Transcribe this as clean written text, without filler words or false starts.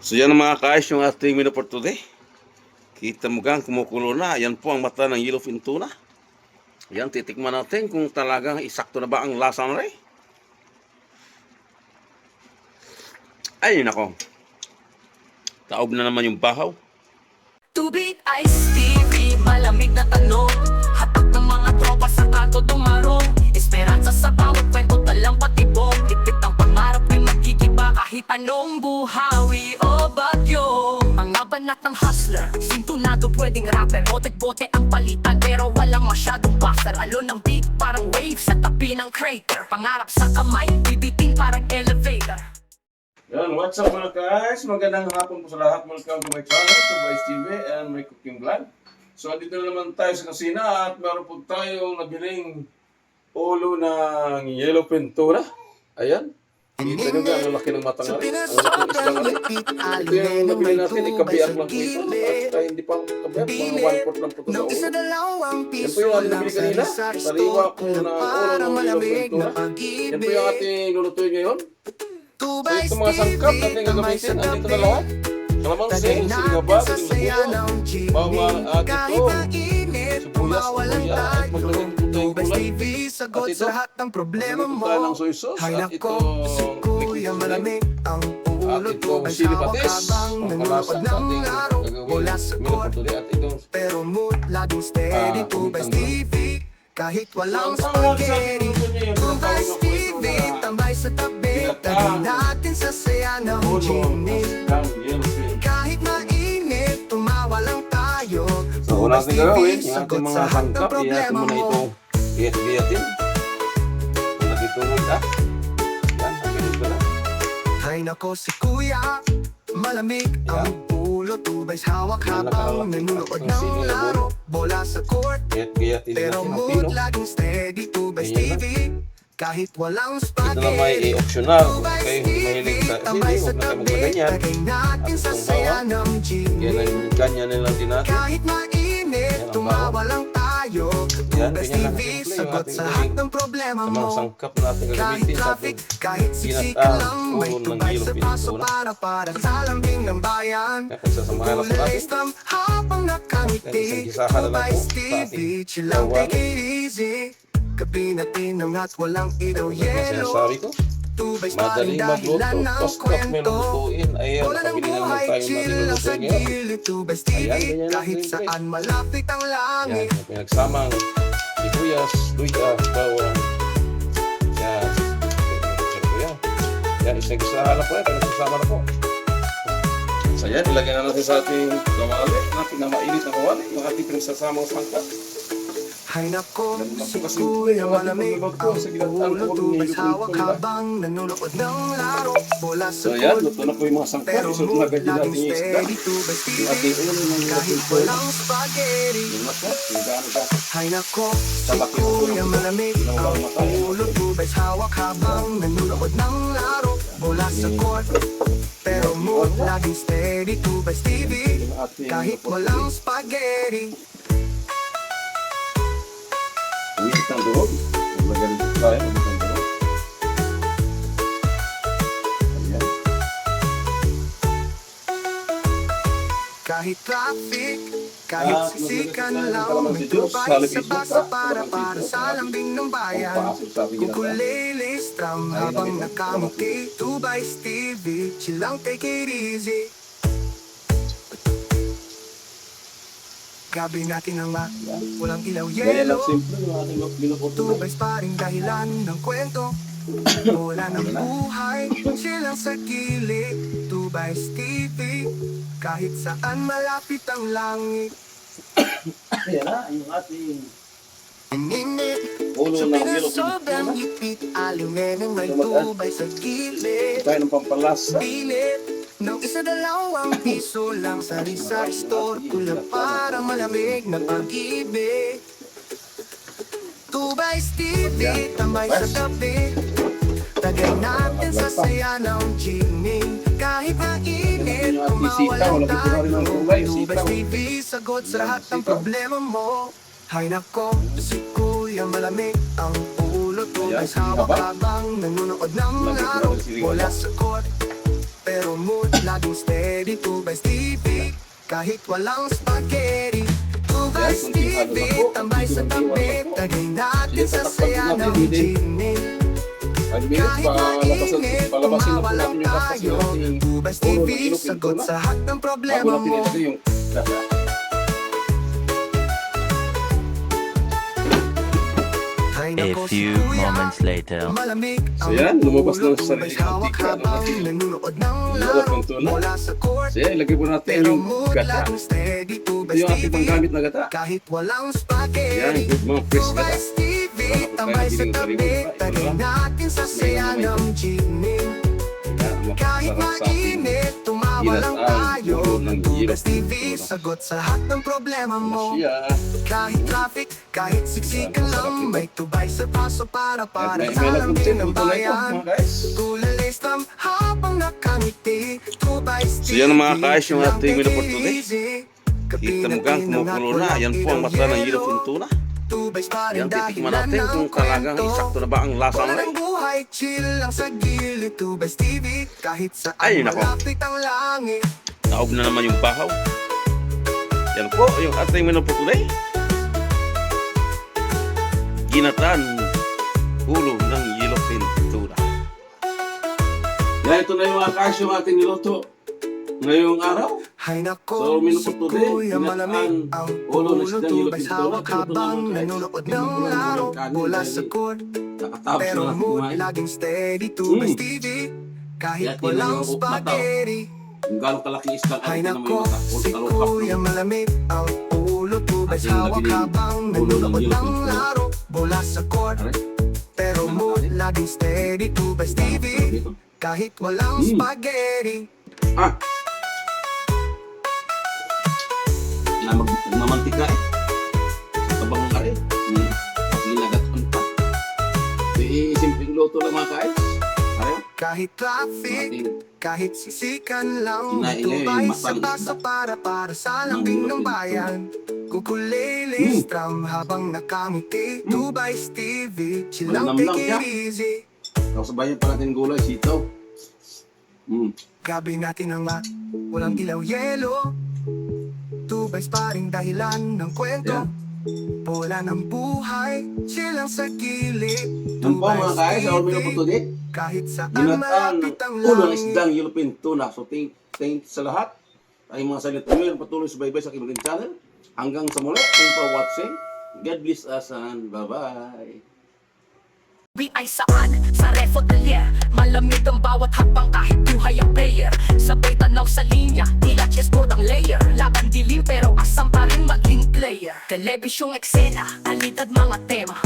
So yan ang mga guys, yung ating menu for today. Kita mo gang kumukulo na. Yan po ang mata ng yellowfin tuna. Yan, titikman natin kung talagang isakto na ba ang lasa na rin. Ay, nako. Taob na naman yung bahaw. Tubig Ice TV, malamig na tanong. Hatag ng mga tropa sa kanto dumarong. Esperanza sa bawat kwento, talang patibong. Tipit ang pangarap ay magkikiba kahit anong buhawi o bagyo. Mga banat ng hustler, sintunado pwedeng rapper. Bote-bote ang palitan pero walang masyadong buzzer. Alon ng beat parang wave sa tabi ng crater. Pangarap sa kamay, bibitin parang elevator. Yan, what's up mga guys? Magandang hapon po sa lahat. Welcome to my channel, to Vice TV and my cooking vlog. So, andito na naman tayo sa kusina at meron po tayong nabiling ulo ng yellowfin tuna. Ayan. Kita nyo ba, ang laki ng mata nga rin. Ang laki ng isla nga rin. Ito yung nabili natin, ikabiyak lang po ito. At hindi pa kabiyak, mga 1/4 lang po ito sa ulo. Yan po yung ating nabili kanina. Sariwa po na ulo ng yellowfin tuna. Yan po yung ating lulutuin ngayon. So ito mga sangkap natin gagamitin, andito na lahat. Kalamansi, sinigaba, sinubulo, bawang, agito, sibuyas, at maglagay po tayong gulay. At ito, maglagay po tayo ng soy sauce, at ito, liquid at ito, sili patis, pangkalasa sa ating gagawin, minuputuloy, at ito, kahit walang spaghetti, Tubay TV, tambay sa tabi, tabi natin sa saya ng chinig. Kahit mainit, tumawa lang tayo. So, una natin gagawin, yung ating mga Sagot sa sangkap, iyatin problema mo na mo. itong iyat-iyatin. Kung nagitulog ka, yan, akin ito na. Hay nako si kuya, malamig ang ulo. Tubay hawak habang nanunood ng laro. Bola sa court, Iyat-iyatin pero natin ang mood pino. laging steady. Tubay Ayan na. TV, kahit walang Ito na may spaghetti. optional kung kayo mahilig sa Tambay sili, sa huwag na kayo tabi, magkaganyan. lagay natin sa saya ng Yan chinig. ang ganyan na lang din natin. Kahit mainit, Yan ang tumawa lang tayo. Yan, Tubay ganyan lang TV, simple yung sagot ating sa gawin. lahat ng problema Sa mga mo. sangkap natin Kahit gagamitin sa traffic, ating kahit siksika ginataang lang, may ulo ng tubay sa yellowfin paso tuna. para sa lambing ng bayan. Kaya pagsasamahan na po natin. Kulay stamp habang nakangiti. Isang-isahan na lang Tubay po sa TV, ating chill lang, gawa. take it easy. Gabi natin ang at walang ilaw Kaya yellow. sinasabi ko, Tubay pa rin madaling magluto, dahilan ng basta may kwento. lutuin. Ayan, Wala ng nakabili na naman buhay, tayo ng chill ating lang sa lulutuin ngayon. gilid. Tubay TV, Ayan, ganyan lang, kahit simple. saan malapit ang Yan, langit. may pinagsamang sibuyas, luya, bawang. Yan. Ito yan. Yan, isang-isahan na po yan. Pinagsasama na po. So yan, ilagay na natin sa ating kawali. Na pinamainit na kawali. Yung ating pinagsasamang sangkap. Hay nako, Yan lang si po kasi kuya yung malamig ating pagluluto ang sa ginataang ulo. ulo ng Tubay yellowfin hawak tuna. habang nanunood ng laro. Bola sa So yan, court, luto na po yung mga sangkap. pero Isunod na mood agad din laging natin yung isda. steady. Tubay Yung ating TV, ulo ng kahit yellowfin tuna. walang spaghetti. Yun na po. Yung gaano ka. Hay nako, si Talaki po kuya yung malamig ang ulo. Tubay hawak habang nanunood ng laro. Bola sa court, pero mood laging steady. Tubay TV, Yung ating kahit walang spaghetti. uwit ng durog. Maglagay dito tayo. Uwit ng durog. Ayan. Kahit traffic, kahit Ah, sisikan maglagay tayo ng lang, kalamansi may juice, tubay halip sa isok basa pa, para kalamansi sa juice. lambing ng bayan. Pampasok sa ating ginataang. Ukulele strum habang nakamuti. Tubay Stevie, chill lang, take it easy. Gabi natin ang walang ilaw Ganyan lang yellow. simple yung ating binubuto. Tubay pa rin dahilan ng kwento. Wala ng buhay, chill lang sa gilid. Tubay Stevie, kahit saan malapit ang langit. Ayan na, yung ating Ang init, ulo sa ng pinasobrang yellowfin hipit. Alumenong may Tumagal. tubay sa gilid. tayo ng pampalasa. Pilit ng isa-dalawang piso lang sa Rizal Store. Tula para malamig na pag-ibig. Tubay Stevie, tambay sa tabi. Tagay natin sa saya ng chining. Kahit mainit, Yung ating sitaw, kumawalan wala ko rin ng tayo. tubay, Tubay sitaw. Stevie, sagot sa lahat ng Sitaw. problema mo. Hay nako, si kuya malamig ang ulo. Tubay Ayan, hawak haba. habang nanunood ng Lagi ko laro. na sili Wala haba. sa court, pero mood laging steady. Tubays TV, kahit walang spaghetti. Tubays TV, tambay sa tabi. Tagay natin sa saya ng ginin. 5 minutes Kahit palabasin na po tumawa lang natin yung kapas tayo. ng ating Tubays puro TV, ng Ilocos sagot Tuna. sa lahat ng Bago problema natin mo. ilagay yung lasa. Ay, A nako, si few Kuya, moments later. malamig So ang yan, lumabas na ulo, sa tubays sarili ng hawak tika ng habang ating nanonood ng Ilocos laro Tuna. mula sa court. So yan, ilagay po natin Pero yung mood gata. laging steady. Ito Tubays yung ating TV, panggamit na gata. kahit walang Yan, spaghetti. good mga fresh gata. Tubays TV, Wala na po tambay tayo sa naging tabi. sarili. Tagay Wala. natin sa saya ng ginin. Yan, Kahit masarap sa ating mainit, tumawa lang ginataang tayo. ulo ng Tubays Ilocos TV, Tuna. sagot sa lahat ng problema mo. Masya. Kahit traffic, kahit siksikan Yan, masarap lang, ito. may tubay sa paso para May sa lambing lagpuntin ng dito na ito bayan. mga guys. Tulalay slam habang nakangiti. Tubay So yan ang mga guys, yung lang ating menu for take it today. easy. Kita mo gang, kumukulo na. Yan po ang masarap ng Ilocos Tuna. Tubays pa rin Yan, titikman dahilan natin ng kung talagang kwento. eksakto na ba ang lasa Wala na ng buhay, chill lang sa gilid. Tubays TV, kahit saan Ay, nako. malapit ang langit. Naob na naman yung bahaw. Yan po yung ating menu for today. Ginatan ulo ng yellowfin tuna. Yan, ito na yung mga guys, yung ating niluto ngayong araw. Hay So, nako, menu si for today, Kuya malamig ginataang ang ulo ng ulo. isdang Tubays yellowfin tuna. hawak Pinuto habang naman, guys. nanonood ng Pinuto naman laro ng kanin mula dahil sa court. nakatapos Pero na natin mood kumain. laging steady. Tubays TV, kahit Yan, walang tingnan yung spaghetti. Kung gano'ng kalaki isdang Hay ating nako, naman si Kuya malamig ang ulo. Tubays Ating hawak nabiling habang ulo ng nanonood Ilocos ng Tuna. laro mula sa court. Aray, Pero mood laging steady. Tubays TV, dito. kahit walang spaghetti. Ah! Nagmamantika eh. Sa tabang ng kare. Kasi nagatan pa. Ito simpleng luto lang mga kain. Aray, Kahit traffic, ating kahit sisikan lang. Kinain niya Tubay yung sa matang paso isda. para sa lambing ng bayan. Kukulele, strum habang nakangiti. Tubay TV, chill lang, Malamlam take siya. it easy. kasabayan pa natin gulay, sitaw. Gabi natin ang walang ilaw, yelo. Tubays pa rin dahilan ng kwento. Yan. Bola ng buhay, chill lang sa gilid. Yan po mga kain, sa Ormino po today. kahit saan Ginataan malapit ang unang langit. isdang yellowfin tuna. So thank sa lahat. Ay mga silent viewer, patuloy subaybay sa aking channel. Hanggang sa muli, thank you for watching. God bless us and bye-bye. Ay saan? Sa Refo Atelier. Malamig ang bawat hakbang kahit buhay ang player. Sabay tanaw sa linya, tila chessboard ang layer. Laban dilim pero asam pa rin maging player. Telebisyong eksena, alidad mga tema.